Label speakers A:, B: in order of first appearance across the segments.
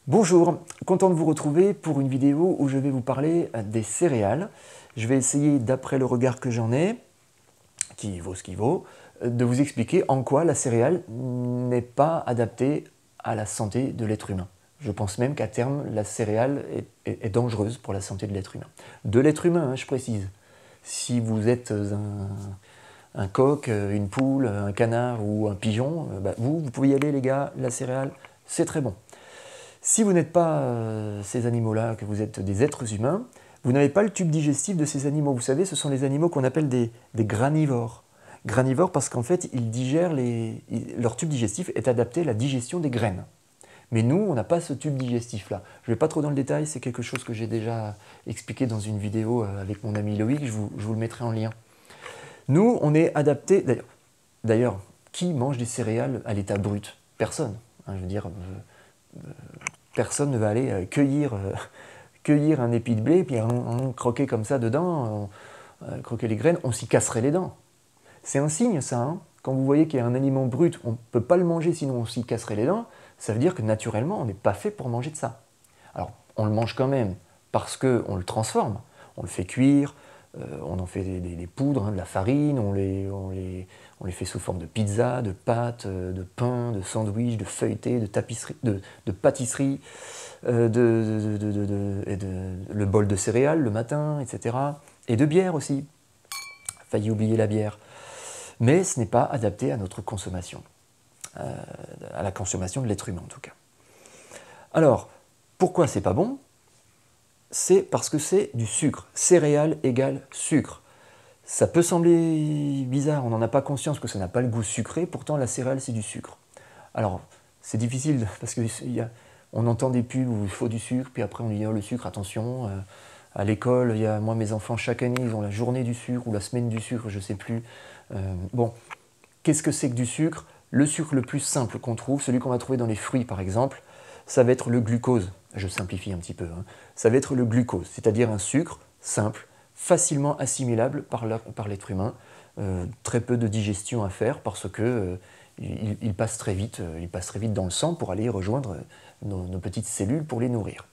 A: Bonjour, content de vous retrouver pour une vidéo où je vais vous parler des céréales. Je vais essayer, d'après le regard que j'en ai, qui vaut ce qu'il vaut, de vous expliquer en quoi la céréale n'est pas adaptée à la santé de l'être humain. Je pense même qu'à terme, la céréale est dangereuse pour la santé de l'être humain. De l'être humain, hein, je précise. Si vous êtes un coq, une poule, un canard ou un pigeon, vous pouvez y aller les gars, la céréale, c'est très bon. Si vous n'êtes pas ces animaux-là, que vous êtes des êtres humains, vous n'avez pas le tube digestif de ces animaux. Vous savez, ce sont les animaux qu'on appelle des granivores. Granivores parce qu'en fait, ils digèrent leur tube digestif est adapté à la digestion des graines. Mais nous, on n'a pas ce tube digestif-là. Je ne vais pas trop dans le détail, c'est quelque chose que j'ai déjà expliqué dans une vidéo avec mon ami Loïc, je vous le mettrai en lien. Nous, on est adapté. D'ailleurs, qui mange des céréales à l'état brut? Personne. Hein, je veux dire, personne ne va aller cueillir un épi de blé, puis en croquer comme ça dedans, croquer les graines, on s'y casserait les dents. C'est un signe, ça. Hein. Quand vous voyez qu'il y a un aliment brut, on ne peut pas le manger sinon on s'y casserait les dents, ça veut dire que naturellement, on n'est pas fait pour manger de ça. Alors, on le mange quand même parce qu'on le transforme, on le fait cuire, on en fait des poudres, hein, de la farine, on les fait sous forme de pizza, de pâtes, de pain, de sandwich, de feuilleté, de pâtisserie, le bol de céréales le matin, etc. Et de bière aussi. Failli oublier la bière. Mais ce n'est pas adapté à notre consommation, à la consommation de l'être humain en tout cas. Alors, pourquoi c'est pas bon? C'est parce que c'est du sucre. Céréales égale sucre. Ça peut sembler bizarre, on n'en a pas conscience que ça n'a pas le goût sucré, pourtant la céréale c'est du sucre. Alors, c'est difficile parce qu'on entend des pubs où il faut du sucre, puis après on dit oh, le sucre, attention. À l'école, moi mes enfants chaque année ils ont la journée du sucre ou la semaine du sucre, je ne sais plus. Bon, qu'est-ce que c'est que du sucre? Le sucre le plus simple qu'on trouve, celui qu'on va trouver dans les fruits par exemple, ça va être le glucose. Je simplifie un petit peu. Hein. Ça va être le glucose, c'est-à-dire un sucre simple, facilement assimilable par l'être humain. Très peu de digestion à faire parce que il passe très vite dans le sang pour aller rejoindre nos petites cellules pour les nourrir.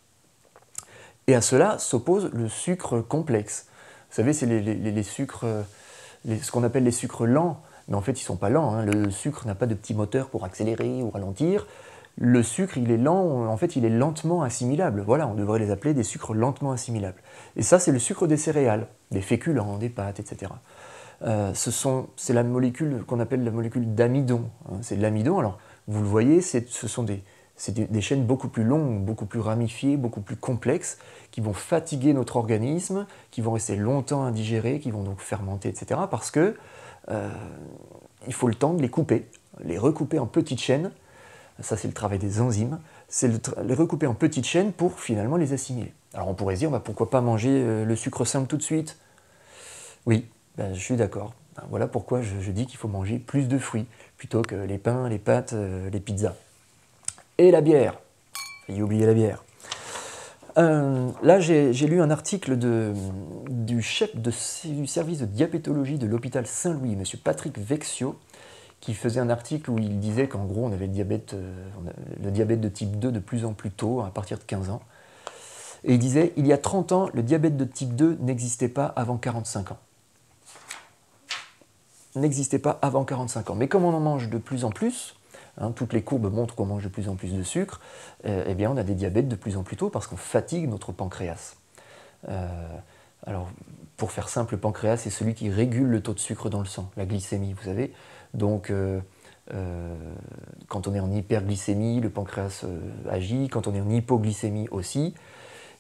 A: Et à cela s'oppose le sucre complexe. Vous savez, c'est les sucres, ce qu'on appelle les sucres lents, mais en fait ils ne sont pas lents. Hein. Le sucre n'a pas de petit moteur pour accélérer ou ralentir. Le sucre, il est lent, en fait il est lentement assimilable. Voilà, on devrait les appeler des sucres lentement assimilables. Et ça, c'est le sucre des céréales, des féculents, des pâtes, etc. C'est la molécule qu'on appelle la molécule d'amidon. Hein. C'est de l'amidon, alors vous le voyez, ce sont des chaînes beaucoup plus longues, beaucoup plus ramifiées, beaucoup plus complexes, qui vont fatiguer notre organisme, qui vont rester longtemps à digérer, qui vont donc fermenter, etc. Parce que il faut le temps de les couper, les recouper en petites chaînes. Ça, c'est le travail des enzymes. C'est les recouper en petites chaînes pour finalement les assimiler. Alors on pourrait se dire, pourquoi pas manger le sucre simple tout de suite? Oui, je suis d'accord. Voilà pourquoi je dis qu'il faut manger plus de fruits, plutôt que les pains, les pâtes, les pizzas. Et la bière. J'ai oublié la bière. Là, j'ai lu un article du chef du service de diabétologie de l'hôpital Saint-Louis, M. Patrick Vexio, qui faisait un article où il disait qu'en gros, on avait le diabète de type 2 de plus en plus tôt, à partir de 15 ans. Et il disait, il y a 30 ans, le diabète de type 2 n'existait pas avant 45 ans. N'existait pas avant 45 ans. Mais comme on en mange de plus en plus, hein, toutes les courbes montrent qu'on mange de plus en plus de sucre, eh bien on a des diabètes de plus en plus tôt parce qu'on fatigue notre pancréas. Alors, pour faire simple, le pancréas, c'est celui qui régule le taux de sucre dans le sang, la glycémie, vous savez. Donc, quand on est en hyperglycémie, le pancréas agit, quand on est en hypoglycémie aussi.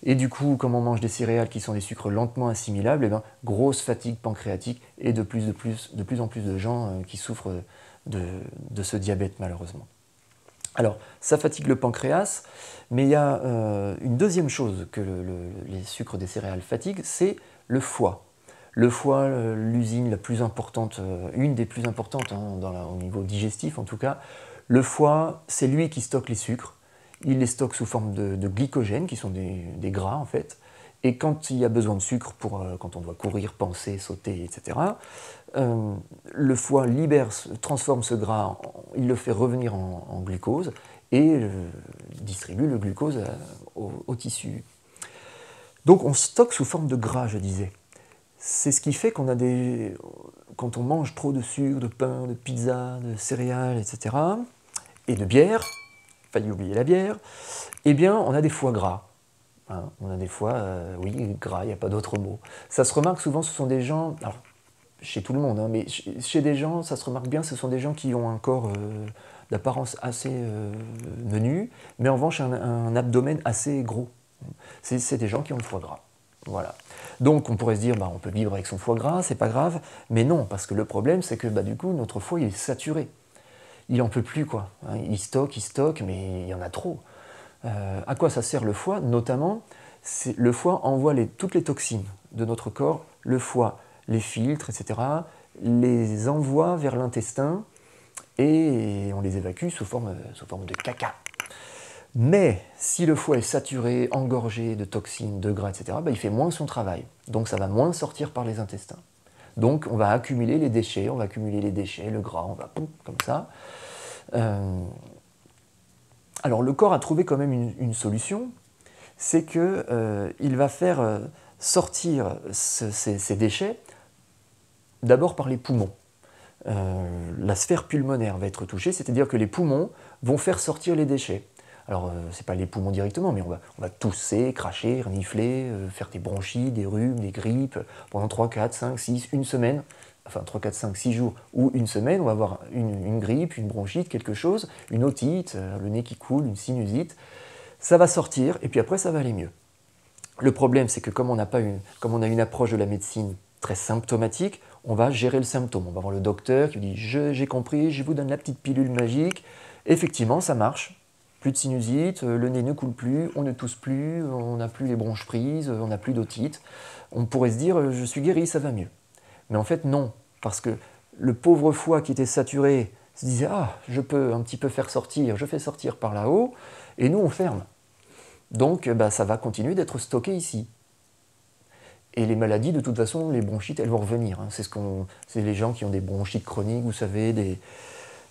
A: Et du coup, comme on mange des céréales qui sont des sucres lentement assimilables, eh bien, grosse fatigue pancréatique et de plus en plus de gens qui souffrent de ce diabète malheureusement. Alors, ça fatigue le pancréas, mais il y a une deuxième chose que les sucres des céréales fatiguent, c'est le foie. Le foie, l'usine la plus importante, une des plus importantes hein, au niveau digestif en tout cas, le foie, c'est lui qui stocke les sucres. Il les stocke sous forme de glycogène, qui sont des gras en fait. Et quand il y a besoin de sucre, quand on doit courir, penser, sauter, etc., le foie transforme ce gras, il le fait revenir en glucose, et distribue le glucose au tissu. Donc on stocke sous forme de gras, je disais. C'est ce qui fait qu'on a quand on mange trop de sucre, de pain, de pizza, de céréales, etc., et de bière, failli oublier la bière, eh bien on a des foies gras. Hein, on a des foies, oui, gras, il n'y a pas d'autre mot. Ça se remarque souvent, ce sont des gens, alors, chez tout le monde, hein, mais chez des gens, ça se remarque bien, ce sont des gens qui ont un corps d'apparence assez menu, mais en revanche un abdomen assez gros. C'est des gens qui ont le foie gras. Voilà. Donc on pourrait se dire, bah, on peut vivre avec son foie gras, c'est pas grave, mais non, parce que le problème c'est que bah, du coup notre foie il est saturé. Il en peut plus quoi. Hein, il stocke, mais il y en a trop. À quoi ça sert le foie? Notamment, le foie envoie toutes les toxines de notre corps, le foie les filtre, etc., les envoie vers l'intestin et on les évacue sous forme de caca. Mais si le foie est saturé, engorgé de toxines, de gras, etc., bah, il fait moins son travail. Donc ça va moins sortir par les intestins. Donc on va accumuler les déchets, le gras, on va comme ça. Alors le corps a trouvé quand même une solution, c'est qu'il va faire sortir ces déchets d'abord par les poumons. La sphère pulmonaire va être touchée, c'est-à-dire que les poumons vont faire sortir les déchets. Alors, ce n'est pas les poumons directement, mais on va tousser, cracher, renifler, faire des bronchites, des rhumes, des grippes, pendant 3, 4, 5, 6, une semaine, enfin 3, 4, 5, 6 jours ou une semaine, on va avoir une grippe, une bronchite, quelque chose, une otite, le nez qui coule, une sinusite. Ça va sortir, et puis après, ça va aller mieux. Le problème, c'est que comme on a une approche de la médecine très symptomatique, on va gérer le symptôme. On va voir le docteur qui dit « j'ai compris, je vous donne la petite pilule magique ». Effectivement, ça marche. Plus de sinusite, le nez ne coule plus, on ne tousse plus, on n'a plus les bronches prises, on n'a plus d'otite. On pourrait se dire « je suis guéri, ça va mieux ». Mais en fait, non. Parce que le pauvre foie qui était saturé se disait « ah, je peux un petit peu faire sortir, je fais sortir par là-haut ». Et nous, on ferme. Donc, bah, ça va continuer d'être stocké ici. Et les maladies, de toute façon, les bronchites, elles vont revenir. Hein. C'est les gens qui ont des bronchites chroniques, vous savez,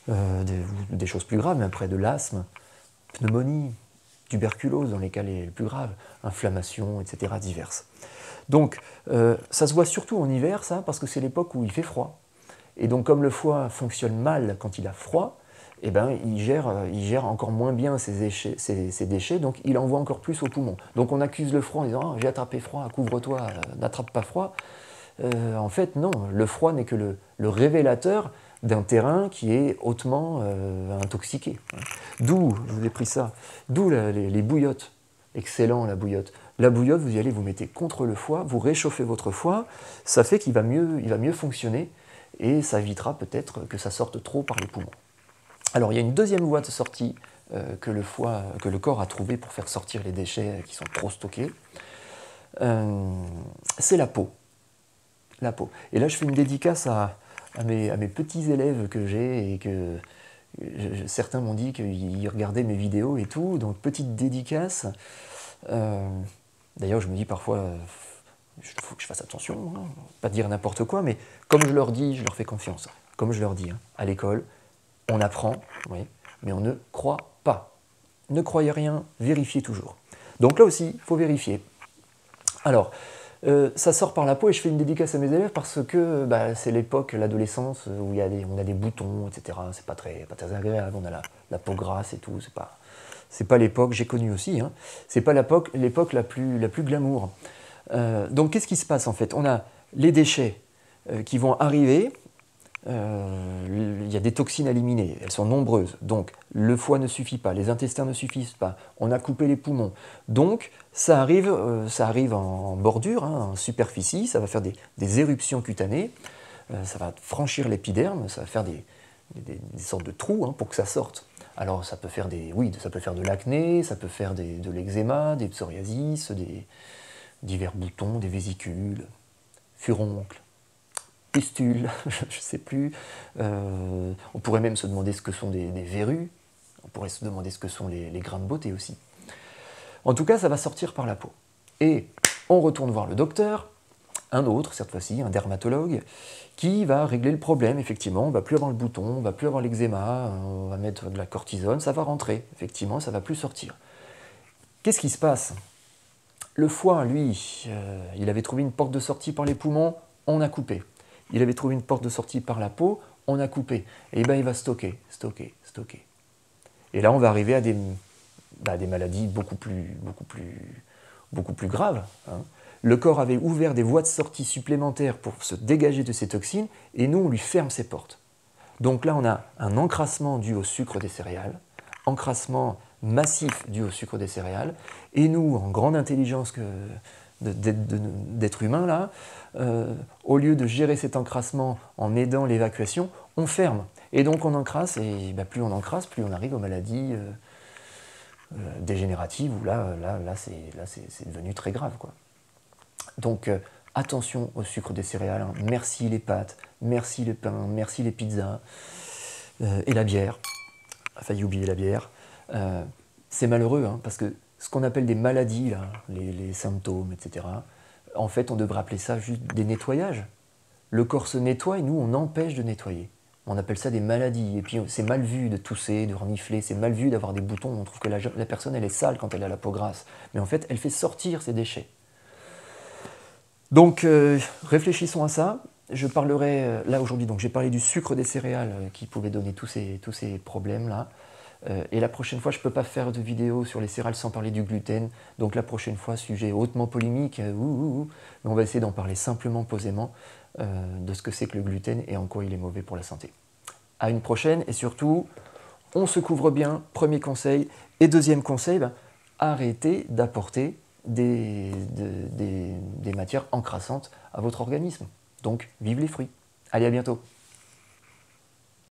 A: des choses plus graves, mais après de l'asthme, pneumonie, tuberculose dans les cas les plus graves, inflammation, etc., diverses. Donc, ça se voit surtout en hiver, ça, parce que c'est l'époque où il fait froid. Et donc, comme le foie fonctionne mal quand il a froid, eh ben, il gère encore moins bien ses déchets, donc il envoie encore plus aux poumons. Donc on accuse le froid en disant oh, « j'ai attrapé froid, couvre-toi, n'attrape pas froid ». En fait, non, le froid n'est que le révélateur d'un terrain qui est hautement intoxiqué. D'où, je vous ai pris ça, d'où les bouillottes. Excellent la bouillotte. La bouillotte, vous y allez, vous mettez contre le foie, vous réchauffez votre foie, ça fait qu'il va mieux fonctionner et ça évitera peut-être que ça sorte trop par les poumons. Alors il y a une deuxième voie de sortie que le corps a trouvée pour faire sortir les déchets qui sont trop stockés. C'est la peau. La peau. Et là je fais une dédicace à mes petits élèves que j'ai et que certains m'ont dit qu'ils regardaient mes vidéos et tout, donc petite dédicace. D'ailleurs je me dis parfois, il faut que je fasse attention, hein, pas dire n'importe quoi, mais comme je leur dis, je leur fais confiance. Comme je leur dis, hein, à l'école, on apprend, oui, mais on ne croit pas. Ne croyez rien, vérifiez toujours. Donc là aussi, il faut vérifier. Alors, ça sort par la peau et je fais une dédicace à mes élèves parce que bah, c'est l'époque, l'adolescence, où on a des boutons, etc. C'est pas très agréable, on a la peau grasse et tout, c'est pas l'époque, j'ai connu aussi, hein, c'est pas l'époque la plus glamour. Donc qu'est-ce qui se passe en fait? On a les déchets qui vont arriver. Il y a des toxines à éliminer, elles sont nombreuses, donc le foie ne suffit pas, les intestins ne suffisent pas, on a coupé les poumons, donc ça arrive en bordure, hein, en superficie, ça va faire des éruptions cutanées, ça va franchir l'épiderme, ça va faire des sortes de trous hein, pour que ça sorte. Alors ça peut faire ça peut faire de l'acné, ça peut faire de l'eczéma, des psoriasis, divers boutons, des vésicules, furoncles, pustules, je ne sais plus. On pourrait même se demander ce que sont des verrues. On pourrait se demander ce que sont les grains de beauté aussi. En tout cas, ça va sortir par la peau. Et on retourne voir le docteur. un autre, cette fois-ci, un dermatologue, qui va régler le problème, effectivement, on ne va plus avoir le bouton, on ne va plus avoir l'eczéma, on va mettre de la cortisone, ça va rentrer, effectivement, ça ne va plus sortir. Qu'est-ce qui se passe? Le foie, lui, il avait trouvé une porte de sortie par les poumons, on a coupé. Il avait trouvé une porte de sortie par la peau, on a coupé. Et bien il va stocker. Et là, on va arriver à des maladies beaucoup plus graves. Hein. Le corps avait ouvert des voies de sortie supplémentaires pour se dégager de ces toxines, et nous, on lui ferme ses portes. Donc là, on a un encrassement dû au sucre des céréales, encrassement massif dû au sucre des céréales, et nous, en grande intelligence d'être humain, là, au lieu de gérer cet encrassement en aidant l'évacuation, on ferme. Et donc on encrasse, et plus on encrasse, plus on arrive aux maladies dégénératives, où là c'est devenu très grave, quoi. Donc attention au sucre des céréales, hein. Merci les pâtes, merci le pain, merci les pizzas, et la bière, failli oublier la bière. C'est malheureux, hein, parce que ce qu'on appelle des maladies, là, les symptômes, etc., en fait, on devrait appeler ça juste des nettoyages. Le corps se nettoie et nous, on empêche de nettoyer. On appelle ça des maladies. Et puis, c'est mal vu de tousser, de renifler, c'est mal vu d'avoir des boutons. On trouve que la personne, elle est sale quand elle a la peau grasse. Mais en fait, elle fait sortir ses déchets. Donc, réfléchissons à ça. Je parlerai, là aujourd'hui, donc j'ai parlé du sucre des céréales qui pouvait donner tous ces problèmes-là. Et la prochaine fois, je ne peux pas faire de vidéo sur les céréales sans parler du gluten. Donc la prochaine fois, sujet hautement polémique, mais on va essayer d'en parler simplement, posément, de ce que c'est que le gluten et en quoi il est mauvais pour la santé. À une prochaine, et surtout, on se couvre bien, premier conseil. Et deuxième conseil, arrêtez d'apporter des matières encrassantes à votre organisme. Donc, vive les fruits. Allez, à bientôt.